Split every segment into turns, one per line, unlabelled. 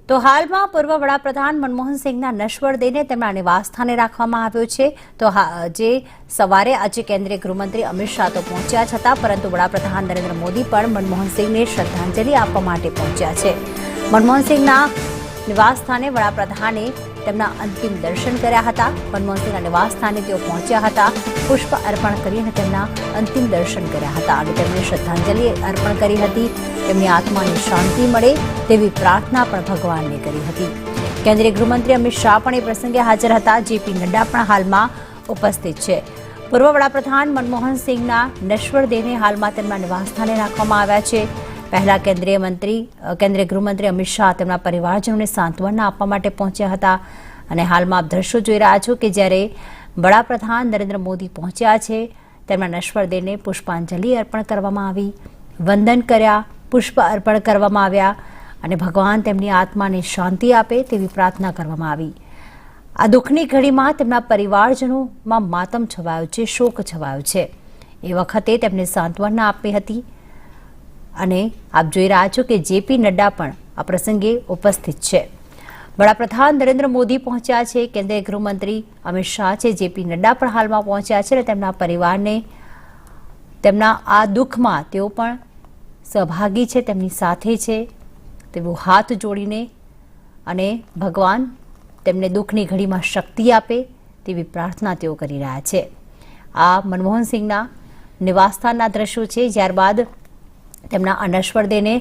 તો હાલમાં પૂર્વ વડાપ્રધાન મનમોહન સિંહના નશ્વર દેહને તેમના નિવાસસ્થાને રાખવામાં આવ્યો છે। તો જે સવારે આજે કેન્દ્રીય ગૃહમંત્રી અમિત શાહ તો પહોંચ્યા છતાં પરંતુ વડાપ્રધાન નરેન્દ્ર મોદી પણ મનમોહન સિંહને શ્રદ્ધાંજલિ આપવા માટે પહોંચ્યા છે। મનમોહન સિંહના નિવાસસ્થાને વડાપ્રધાને તેમના અંતિમ દર્શન કર્યા હતા। મનમોહન સિંહના નિવાસસ્થાને તેઓ પહોંચ્યા હતા, પુષ્પ અર્પણ કરી અને તેમના અંતિમ દર્શન કર્યા હતા અને તેમને શ્રદ્ધાંજલિ અર્પણ કરી હતી। તેમની આત્માને શાંતિ મળે તેવી પ્રાર્થના પણ ભગવાનને કરી હતી। કેન્દ્રીય ગૃહમંત્રી અમિત શાહ પણ એ પ્રસંગે હાજર હતા। જેપી નડ્ડા પણ હાલમાં ઉપસ્થિત છે। પૂર્વ વડાપ્રધાન મનમોહન સિંહના નશ્વર દેહને હાલમાં તેમના નિવાસસ્થાને રાખવામાં આવ્યા છે। પહેલા કેન્દ્રીય ગૃહમંત્રી અમિત શાહ તેમના પરિવારજનોને સાંત્વના આપવા માટે પહોંચ્યા હતા અને હાલમાં આપ દ્રશ્યો જોઈ રહ્યા છો કે જ્યારે વડાપ્રધાન નરેન્દ્ર મોદી પહોંચ્યા છે, તેમના નશ્વર દેહને પુષ્પાંજલિ અર્પણ કરવામાં આવી, વંદન કર્યા, પુષ્પ અર્પણ કરવામાં આવ્યા અને ભગવાન તેમની આત્માને શાંતિ આપે તેવી પ્રાર્થના કરવામાં આવી। આ દુઃખની ઘડીમાં તેમના પરિવારજનોમાં માતમ છવાયો છે, શોક છવાયો છે। એ વખતે તેમને સાંત્વના આપી હતી અને આપ જોઈ રહ્યા છો કે જેપી નડ્ડા પણ આ પ્રસંગે ઉપસ્થિત છે। વડાપ્રધાન નરેન્દ્ર મોદી પહોંચ્યા છે, કેન્દ્રીય ગૃહમંત્રી અમિત શાહ છે, જેપી નડ્ડા પણ હાલમાં પહોંચ્યા છે અને તેમના પરિવારને તેમના આ દુઃખમાં તેઓ પણ સહભાગી છે, તેમની સાથે છે। તેઓ હાથ જોડીને અને ભગવાન તેમને દુઃખની ઘડીમાં શક્તિ આપે તેવી પ્રાર્થના તેઓ કરી રહ્યા છે। આ મનમોહન સિંહના નિવાસસ્થાનના દ્રશ્યો છે। ત્યારબાદ તેમના અનશ્વર દેહને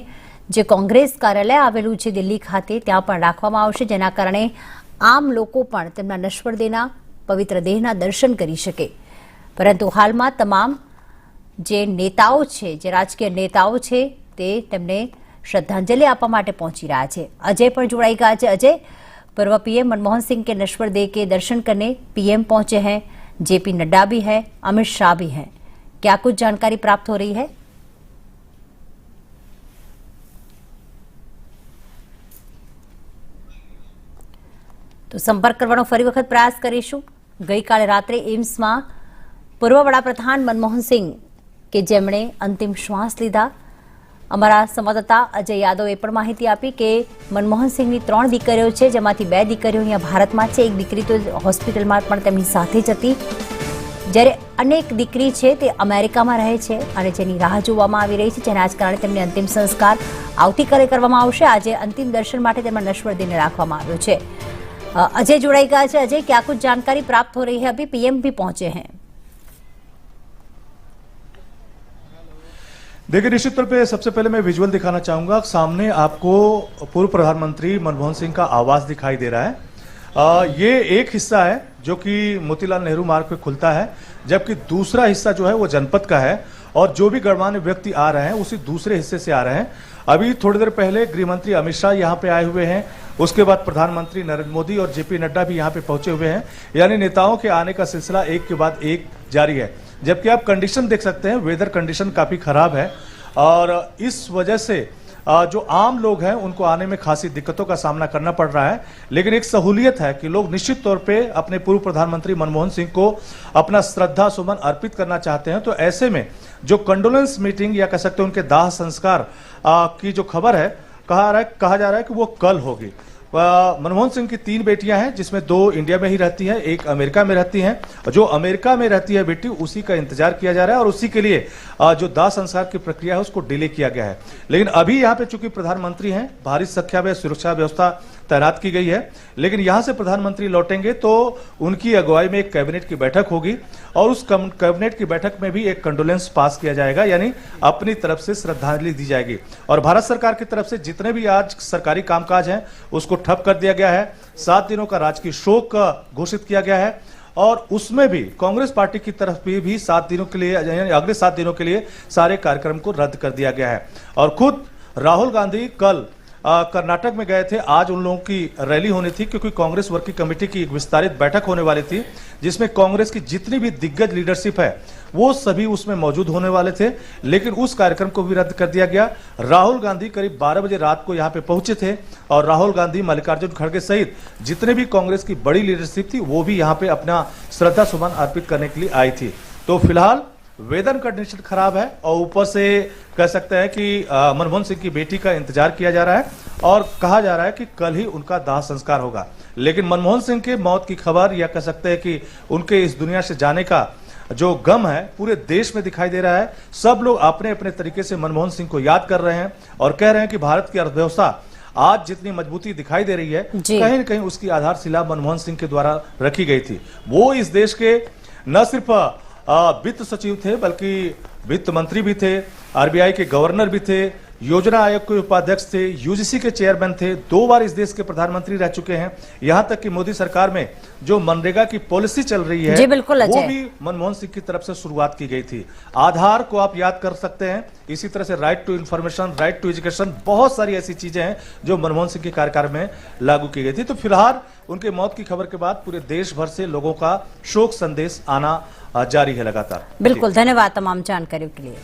જે કોંગ્રેસ કાર્યાલય આવેલું છે દિલ્હી ખાતે ત્યાં પણ રાખવામાં આવશે, જેના કારણે આમ લોકો પણ તેમના નશ્વર દેહના પવિત્ર દેહના દર્શન કરી શકે। પરંતુ હાલમાં તમામ જે નેતાઓ છે, જે રાજકીય નેતાઓ છે, તે તેમને શ્રદ્ધાંજલિ આપવા માટે પહોંચી રહ્યા છે। अजय પણ જોડાઈ ગયા છે। अजय, पूर्व पीएम मनमोहन सिंह के नश्वर देह के दर्शन करने पीएम पहुंचे हैं, जेपी नड्डा भी है, अमित शाह भी हैं, क्या कुछ जानकारी प्राप्त हो रही है? तो संपर्क करवानो फरी वखत प्रयास करीशुं। गई काले रात्रे एम्समां पूर्व वडाप्रधान मनमोहन सिंह के जेमणे अंतिम श्वास लीधा। अमरा संवाददाता अजय यादवे पण माहिती आपी के मनमोहन सिंहनी 3 दीकरीओ छे, जेमांथी 2 दीकरीओ अहींया भारतमां छे, एक दीकरी तो होस्पिટલમાં પણ તેમની સાથે જ હતી, જ્યારે અનેક દીકરી છે તે અમેરિકામાં રહે છે અને જેની રાહ જોવામાં આવી રહી છે, જેના જ કારણે તેમની અંતિમ સંસ્કાર આવતીકાલે કરવામાં આવશે। આજે અંતિમ દર્શન માટે તેમના નશ્વર દેહને રાખવામાં આવ્યો છે। अजय जुड़ाई गया है। अजय, क्या कुछ जानकारी प्राप्त हो रही है? अभी पीएम भी पहुंचे हैं।
देखिए, निश्चित तौर पे सबसे पहले मैं विजुअल दिखाना चाहूंगा। सामने आपको पूर्व प्रधानमंत्री मनमोहन सिंह का आवास दिखाई दे रहा है। ये एक हिस्सा है जो कि मोतीलाल नेहरू मार्ग पे खुलता है, जबकि दूसरा हिस्सा जो है वो जनपद का है और जो भी गणमान्य व्यक्ति आ रहे हैं उसी दूसरे हिस्से से आ रहे हैं। अभी थोड़ी देर पहले गृहमंत्री अमित शाह यहाँ पे आए हुए हैं, उसके बाद प्रधानमंत्री नरेंद्र मोदी और जेपी नड्डा भी यहाँ पे पहुंचे हुए हैं। यानी नेताओं के आने का सिलसिला एक के बाद एक जारी है। जबकि आप कंडीशन देख सकते हैं, वेदर कंडीशन काफी खराब है और इस वजह से जो आम लोग हैं उनको आने में खासी दिक्कतों का सामना करना पड़ रहा है। लेकिन एक सहूलियत है कि लोग निश्चित तौर पे अपने पूर्व प्रधानमंत्री मनमोहन सिंह को अपना श्रद्धा सुमन अर्पित करना चाहते हैं। तो ऐसे में जो कंडोलेंस मीटिंग या कह सकते हैं उनके दाह संस्कार की जो खबर है, कहा जा रहा है कि वो कल होगी। मनमोहन सिंह की 3 बेटियां हैं, जिसमें 2 इंडिया में ही रहती हैं, एक अमेरिका में रहती हैं। जो अमेरिका में रहती है बेटी, उसी का इंतजार किया जा रहा है और उसी के लिए जो दाह संस्कार की प्रक्रिया है उसको डिले किया गया है। लेकिन अभी यहाँ पे चूंकि प्रधानमंत्री हैं, भारी संख्या में सुरक्षा व्यवस्था तैनात की गई है। लेकिन यहां से प्रधानमंत्री लौटेंगे तो उनकी अगुवाई में एक कैबिनेट की बैठक होगी और उस कैबिनेट की बैठक में भी एक कंडोलेंस पास किया जाएगा, यानी अपनी तरफ से श्रद्धांजलि दी जाएगी। और भारत सरकार की तरफ से जितने भी आज सरकारी कामकाज हैं उसको ठप कर दिया गया है। 7 दिनों का राजकीय शोक घोषित किया गया है और उसमें भी कांग्रेस पार्टी की तरफ भी 7 दिनों के लिए, यानी अगले 7 दिनों के लिए सारे कार्यक्रम को रद्द कर दिया गया है। और खुद राहुल गांधी कल कर्नाटक में गए थे। आज उन लोगों की रैली होनी थी, क्योंकि कांग्रेस वर्किंग कमेटी की एक विस्तारित बैठक होने वाली थी, जिसमें कांग्रेस की जितनी भी दिग्गज लीडरशिप है वो सभी उसमें मौजूद होने वाले थे। लेकिन उस कार्यक्रम को भी रद्द कर दिया गया। राहुल गांधी करीब 12 बजे रात को यहाँ पे पहुंचे थे और राहुल गांधी, मल्लिकार्जुन खड़गे सहित जितने भी कांग्रेस की बड़ी लीडरशिप थी वो भी यहाँ पे अपना श्रद्धा सुमन अर्पित करने के लिए आई थी। तो फिलहाल वेदन कंडीशन खराब है और ऊपर से कह सकते हैं कि मनमोहन सिंह की बेटी का इंतजार किया जा रहा है और कहा जा रहा है कि कल ही उनका दाह संस्कार होगा। लेकिन मनमोहन सिंह के मौत की खबर या कह सकते हैं कि उनके इस दुनिया से जाने का जो गम है पूरे देश में दिखाई दे रहा है। सब लोग अपने अपने तरीके से मनमोहन सिंह को याद कर रहे हैं और कह रहे हैं कि भारत की अर्थव्यवस्था आज जितनी मजबूती दिखाई दे रही है कहीं न कहीं उसकी आधारशिला मनमोहन सिंह के द्वारा रखी गई थी। वो इस देश के न सिर्फ वित्त सचिव थे बल्कि वित्त मंत्री भी थे, आरबीआई के गवर्नर भी थे, योजना आयोग के उपाध्यक्ष थे, यूजीसी के चेयरमैन थे, 2 बार इस देश के प्रधानमंत्री रह चुके हैं। यहां तक कि मोदी सरकार में जो मनरेगा की पॉलिसी चल रही है वो भी मनमोहन सिंह की तरफ से शुरुआत की गई थी। आधार को आप याद कर सकते हैं, इसी तरह से right to information, right to education, बहुत सारी ऐसी चीजें हैं जो मनमोहन सिंह के कार्यकाल में लागू की गई थी। तो फिलहाल उनके मौत की खबर के बाद पूरे देश भर से लोगों का शोक संदेश आना जारी है लगातार।
बिल्कुल, धन्यवाद तमाम जानकारी के लिए।